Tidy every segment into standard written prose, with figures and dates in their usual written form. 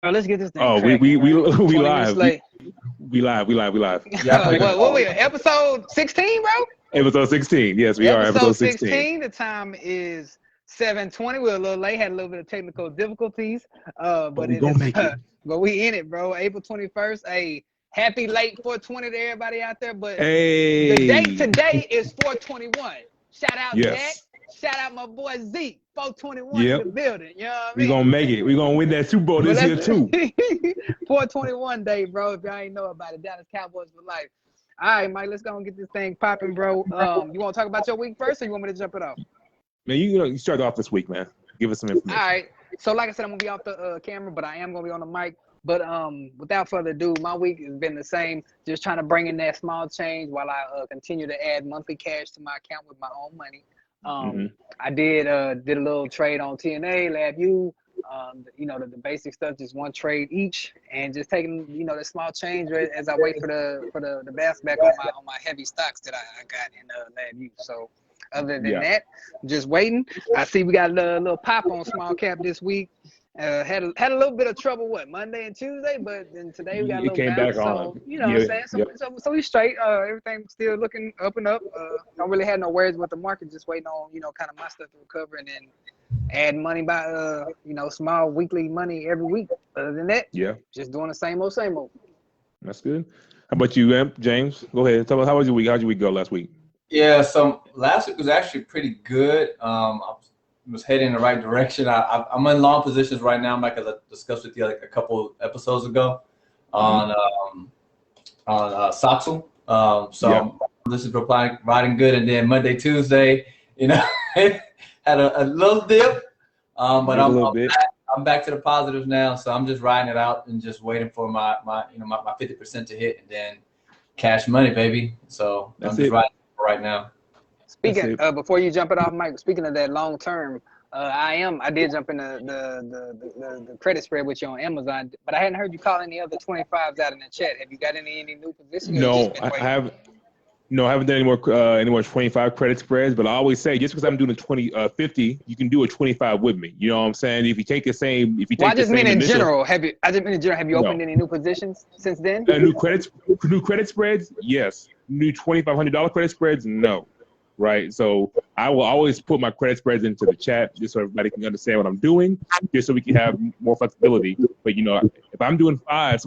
Bro, let's get this thing. Oh, cracking, we man. live. We live. Yeah. What we episode 16, bro? Episode 16. Yes, we are episode 16. The time is 7:20. We're a little late. Had a little bit of technical difficulties. But we gonna make it. But we in it, bro. April 21st. Hey, happy late 420 to everybody out there. But hey, the date today is 421. Shout out to that. Yes. Shout out my boy Zeke. 421 in the building. You know what I mean? We gonna make it. We gonna win that Super Bowl this year too. 421 day, bro. If y'all ain't know about it, Dallas Cowboys for life. All right, Mike, let's go and get this thing popping, bro. You want to talk about your week first, or you want me to jump it off? Man, you start off this week, man. Give us some information. All right. So, like I said, I'm gonna be off the camera, but I am gonna be on the mic. But without further ado, my week has been the same. Just trying to bring in that small change while I continue to add monthly cash to my account with my own money. I did a little trade on TNA, LabU. The basic stuff, just one trade each, and just taking the small change as I wait for the bounce back on my heavy stocks that I got in LabU. So other than that, just waiting. I see we got a little pop on small cap this week. Had a little bit of trouble Monday and Tuesday, but then today we got a little bounce. So what I'm saying. So we straight. Everything's still looking up and up. Don't really have no worries with the market. Just waiting on kind of my stuff to recover, and then add money by small weekly money every week. Other than that, just doing the same old. That's good. How about you, James? Go ahead. Tell us, how was your week? How'd your week go last week? Yeah, so last week was actually pretty good. I was heading in the right direction. I'm in long positions right now, like as I discussed with you like a couple episodes ago on Saxel. This is riding good, and then Monday, Tuesday, had a little dip, but I'm back to the positives now. So I'm just riding it out and just waiting for my 50% to hit, and then cash money, baby. So I'm just riding it right now. Speaking before you jump it off, Mike. Speaking of that long term, I did jump in the credit spread with you on Amazon, but I hadn't heard you call any other 25s out in the chat. Have you got any new positions? No, I haven't. No, I haven't done any more 25 credit spreads, but I always say just because I'm doing a 50, you can do a 25 with me. You know what I'm saying? If you take the same, I just mean in general. Have you opened any new positions since then? New credit spreads, yes. New $2,500 credit spreads, no. Right. So I will always put my credit spreads into the chat just so everybody can understand what I'm doing, just so we can have more flexibility. But if I'm doing if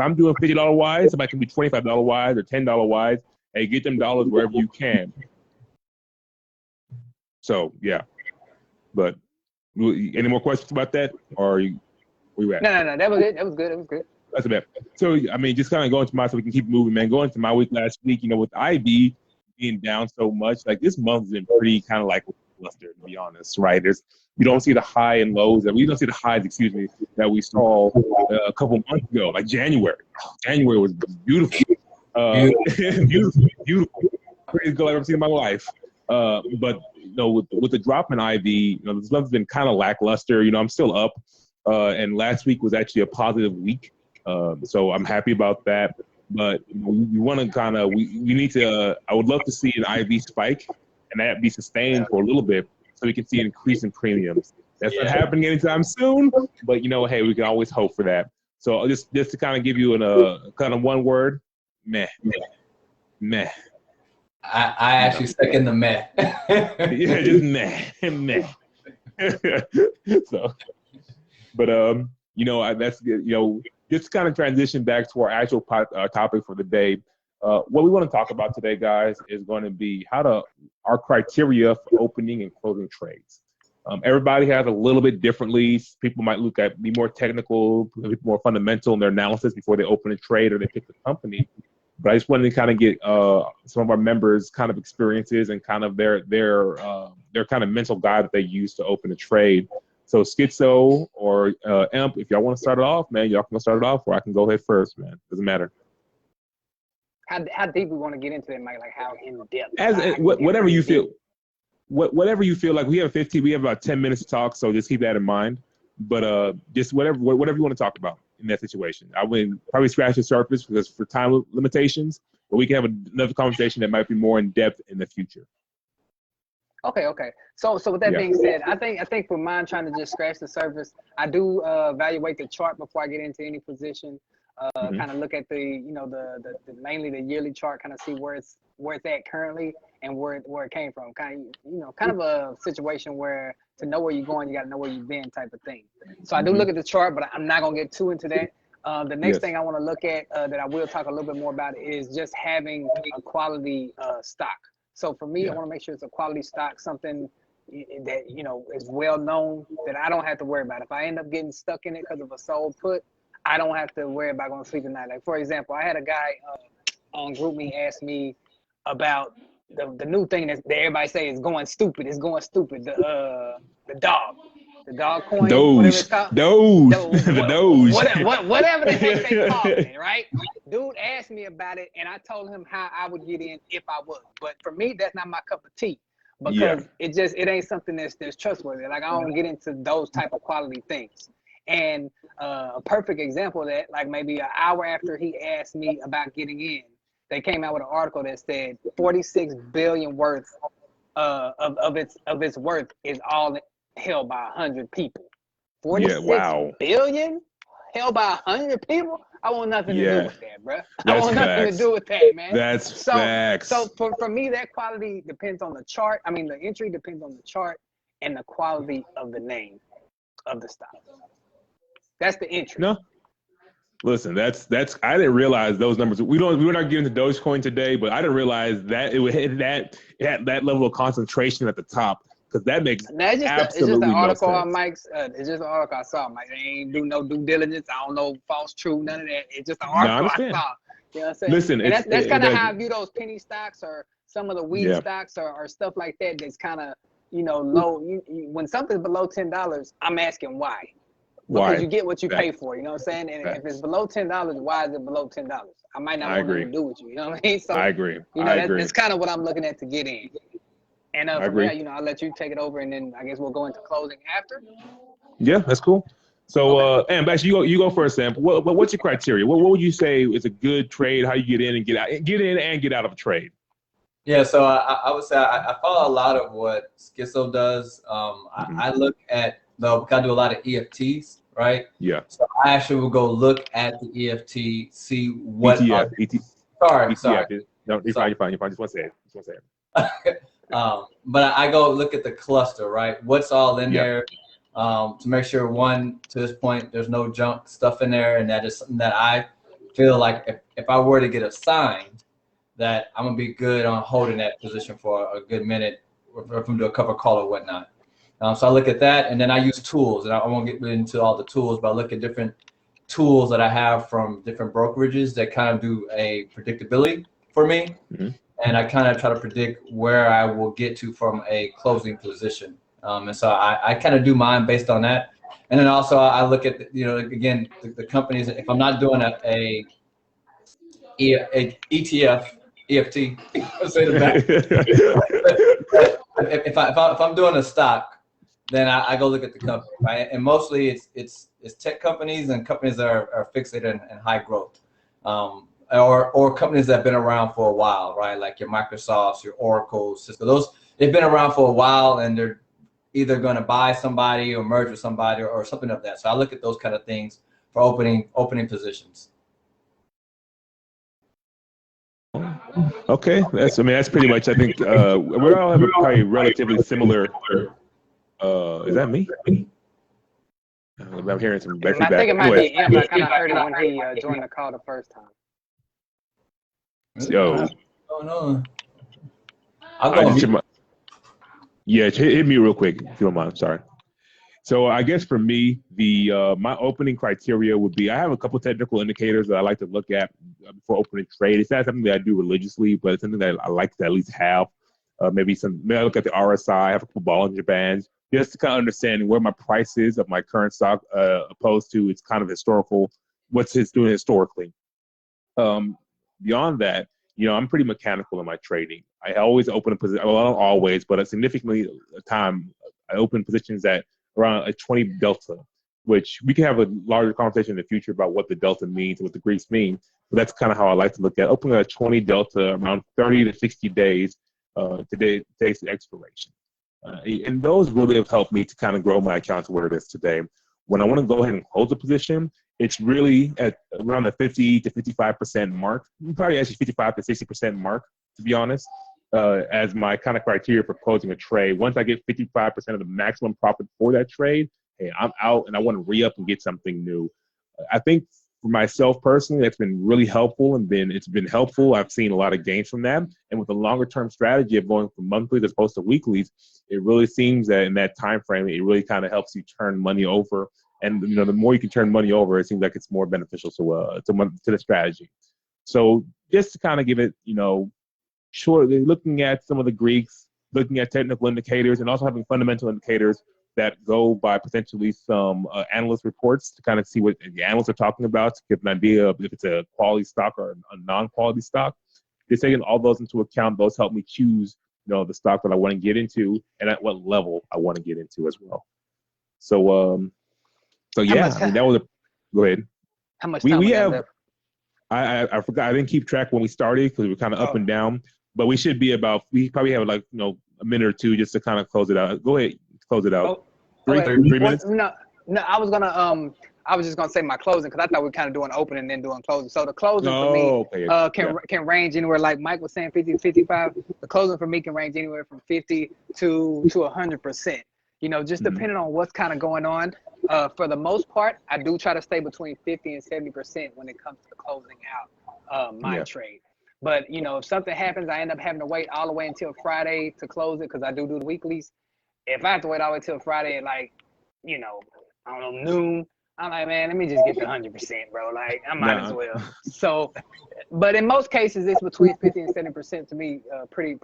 I'm doing $50 wise, somebody can be $25 wise or $10 wise. Hey, get them dollars wherever you can. So yeah, but any more questions about that, or where you at? No, that was it. That was good. That's about. So I mean, just kind of going to so we can keep moving, man. Going to my week last week, with IB being down so much, like this month has been pretty kind of like lackluster, to be honest, right? You don't see the high and lows, and we don't see the highs, that we saw a couple months ago, like January. January was beautiful. Beautiful. Greatest goal I've ever seen in my life. But with the drop in IV, this month's been kind of lackluster. I'm still up, and last week was actually a positive week. So I'm happy about that. But we want to we need to. I would love to see an IV spike and that be sustained for a little bit, so we can see an increase in premiums. That's not happening anytime soon, but hey, we can always hope for that. So just to kind of give you kind of one word. Meh. I actually stuck in the meh. Yeah, just meh. So, but that's good. Just kind of transition back to our actual topic for the day. What we want to talk about today, guys, is going to be our criteria for opening and closing trades. Everybody has a little bit differently. People might be more technical, more fundamental in their analysis before they open a trade or they pick the company. But I just wanted to kind of get some of our members' kind of experiences and kind of their kind of mental guide that they use to open a trade. So Schizzo or Imp, if y'all want to start it off, man, y'all can start it off, or I can go ahead first, man. Doesn't matter. How deep we want to get into it, Mike? Like how in depth? Whatever you feel. Whatever you feel like. We have about 10 minutes to talk, so just keep that in mind. But just whatever you want to talk about in that situation. I would probably scratch the surface because for time limitations, but we can have another conversation that might be more in depth in the future. Okay. So with that being said, I think for mine trying to just scratch the surface, I do evaluate the chart before I get into any position. Kind of look at the the mainly the yearly chart, kind of see where it's at currently and where it came from. Kind of a situation where to know where you're going, you got to know where you've been, type of thing. So I do look at the chart, but I'm not gonna get too into that. The next thing I want to look at that I will talk a little bit more about is just having a quality stock. So for me, I want to make sure it's a quality stock, something that is well known, that I don't have to worry about. If I end up getting stuck in it because of a sold put, I don't have to worry about going to sleep at night. Like, for example, I had a guy on GroupMe ask me about the new thing that everybody say is going stupid. It's going stupid. The dog coin, whatever it's called. Whatever the heck they call it, right? Dude asked me about it, and I told him how I would get in if I was. But for me, that's not my cup of tea, because it ain't something that's trustworthy. Like, I don't get into those type of quality things. And a perfect example of that, like maybe an hour after he asked me about getting in, they came out with an article that said 46 billion worth of its worth is all held by 100 people. 46 billion held by 100 people? I want nothing to do with that, bro. I want nothing to do with that, man. That's facts. So for me, that quality depends on the chart. I mean, the entry depends on the chart and the quality of the name of the stock. That's the entry. No. Listen, that's I didn't realize those numbers. We're not getting to Dogecoin today, but I didn't realize that it would hit that level of concentration at the top, because that makes absolutely it's just an article no on sense. Mike's. It's just an article I saw. Mike, they ain't do no due diligence. I don't know false, true, none of that. It's just an article I saw. You know what I'm saying? Listen, and that's kind of how I view those penny stocks or some of the weed stocks or stuff like that. That's kind of low. When something's below $10, I'm asking why. Because you get what you pay for, you know what I'm saying? And if it's below $10, why is it below $10? I might not want nothing to do with you, you know what I mean? So I agree. That's kind of what I'm looking at to get in. And from there, I'll let you take it over, and then I guess we'll go into closing after. Yeah, that's cool. So, and Bash, you go first, Sam. What's your criteria? What would you say is a good trade? How you get in and get out of a trade? Yeah, so I would say I follow a lot of what Schizzo does. I look at I do a lot of EFTs, right? Yeah. So I actually will go look at the EFT, see what. ETF. Sorry. No, you're fine. Just want to say it. But I go look at the cluster, right? What's all in there, to make sure, one, to this point, there's no junk stuff in there, and that is something that I feel like if I were to get assigned, that I'm gonna be good on holding that position for a good minute, if I'm doing a cover call or whatnot. So I look at that, and then I use tools, and I won't get into all the tools, but I look at different tools that I have from different brokerages that kind of do a predictability for me. And I kind of try to predict where I will get to from a closing position. And so I kind of do mine based on that. And then also I look at, again, the companies, if I'm not doing a ETF, EFT, let's say the back. if I'm doing a stock, then I go look at the company, right? And mostly it's tech companies and companies that are fixated in high growth. Or companies that have been around for a while, right? Like your Microsofts, your Oracles, Cisco. They've been around for a while, and they're either going to buy somebody or merge with somebody or something of that. So I look at those kind of things for opening positions. Okay, that's pretty much. I think we all have a probably relatively similar. Is that me? I'm hearing some feedback. I think it might be him. I kind of heard it when he joined the call the first time. Yo. Oh no. Hit me real quick if you don't mind. Sorry. So I guess for me, my opening criteria would be, I have a couple of technical indicators that I like to look at before opening trade. It's not something that I do religiously, but it's something that I like to at least have. Maybe I look at the RSI, I have a couple Bollinger Bands, just to kind of understand where my price is of my current stock, opposed to its kind of historical, what's it's doing historically. Beyond that, I'm pretty mechanical in my trading. I always open a position, well, not always, but a significantly time, I open positions at around a 20 delta, which we can have a larger conversation in the future about what the delta means and what the Greeks mean. But that's kind of how I like to look at it. Opening a 20 delta around 30 to 60 days to today's expiration. And those really have helped me to kind of grow my account to where it is today. When I want to go ahead and close a position, it's really at around the 50 to 55% mark, probably actually 55 to 60% mark, to be honest, as my kind of criteria for closing a trade. Once I get 55% of the maximum profit for that trade, hey, I'm out and I want to re-up and get something new. I think for myself personally, that's been really helpful it's been helpful. I've seen a lot of gains from that. And with the longer term strategy of going from monthlies as opposed to weeklies, it really seems that in that time frame, it really kind of helps you turn money over. And the more you can turn money over, it seems like it's more beneficial to the strategy. So just to kind of give it, shortly, looking at some of the Greeks, looking at technical indicators, and also having fundamental indicators that go by potentially some analyst reports to kind of see what the analysts are talking about, to get an idea of if it's a quality stock or a non-quality stock. Just taking all those into account, those help me choose, the stock that I want to get into and at what level I want to get into as well. So yeah, that was go ahead. How much time we have? left? I forgot. I didn't keep track when we started because we were kind of up and down. But we should be we probably have a minute or two just to kind of close it out. Go ahead, close it out. Three minutes. No, I was gonna I was just gonna say my closing because I thought we were kind of doing open and then doing closing. So the closing for me can range anywhere, like Mike was saying, 50 to 55. The closing for me can range anywhere from 50 to 100%. Just depending on what's kind of going on. For the most part, I do try to stay between 50 and 70% when it comes to closing out my trade. But, if something happens, I end up having to wait all the way until Friday to close it because I do the weeklies. If I have to wait all the way till Friday at I don't know, noon, I'm like, man, let me just get the 100%, bro. Like, I might as well. So, but in most cases, it's between 50 and 70% to me pretty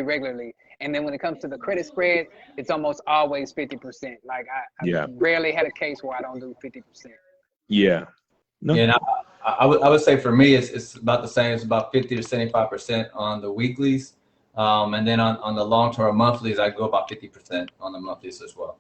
regularly. And then when it comes to the credit spread, it's almost always 50%. Like I rarely had a case where I don't do 50%. Yeah. No. Yeah, and I would say for me, it's about the same. It's about 50 to 75% on the weeklies. And then on the long-term monthlies, I go about 50% on the monthlies as well.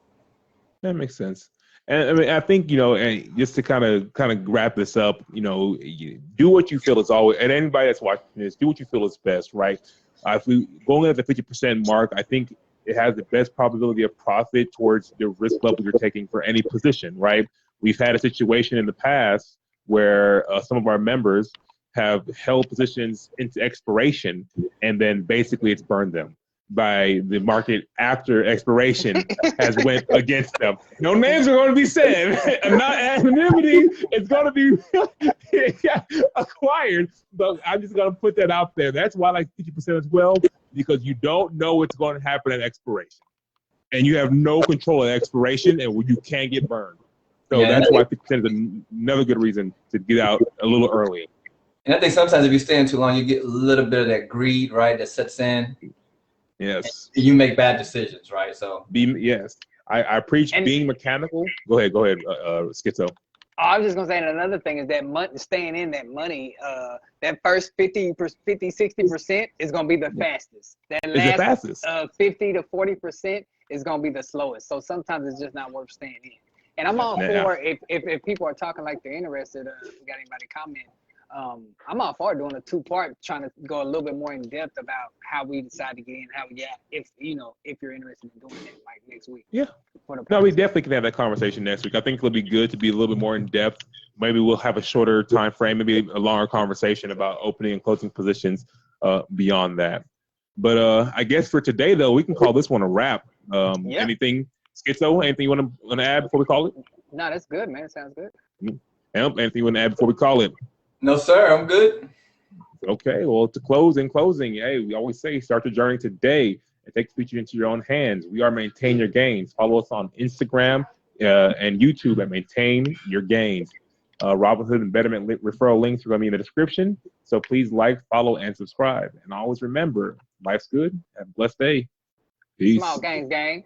That makes sense. And I mean, I think, and just to kind of wrap this up, do what you feel is always, and anybody that's watching this, do what you feel is best, right? If we going at the 50% mark, I think it has the best probability of profit towards the risk level you're taking for any position, right? We've had a situation in the past where some of our members have held positions into expiration, and then basically it's burned them by the market after expiration has went against them. No names are going to be said. Not anonymity. It's going to be acquired. But I'm just going to put that out there. That's why I like 50% as well, because you don't know what's going to happen at expiration. And you have no control at expiration, and you can't get burned. So that's why 50% is another good reason to get out a little early. And I think sometimes if you stay in too long, you get a little bit of that greed, right, that sets in. Yes. You make bad decisions, right? So I preach being mechanical. Go ahead, Schizzo. I was just gonna say another thing is that staying in that money, that first 50, 60% is gonna be the fastest. That last 50 to 40% is gonna be the slowest. So sometimes it's just not worth staying in. And I'm all for if people are talking like they're interested. If we got anybody comment, I'm all for doing a 2-part, trying to go a little bit more in depth about how we decide to get in, how we get, if you're interested in doing it like next week. Yeah. No, we definitely can have that conversation next week. I think it'll be good to be a little bit more in depth. Maybe we'll have a shorter time frame, maybe a longer conversation about opening and closing positions beyond that. But I guess for today, though, we can call this one a wrap. Anything, Schizzo, anything you want to add before we call it? No, that's good, man. It sounds good. Anything you want to add before we call it? No, sir. I'm good. Okay. Well, to closing, hey, we always say start your journey today and take the future into your own hands. We are Maintain Your Gains. Follow us on Instagram and YouTube at Maintain Your Gains. Robinhood and Betterment referral links are going to be in the description. So please like, follow, and subscribe. And always remember, life's good. Have a blessed day. Peace. Small gains, gang.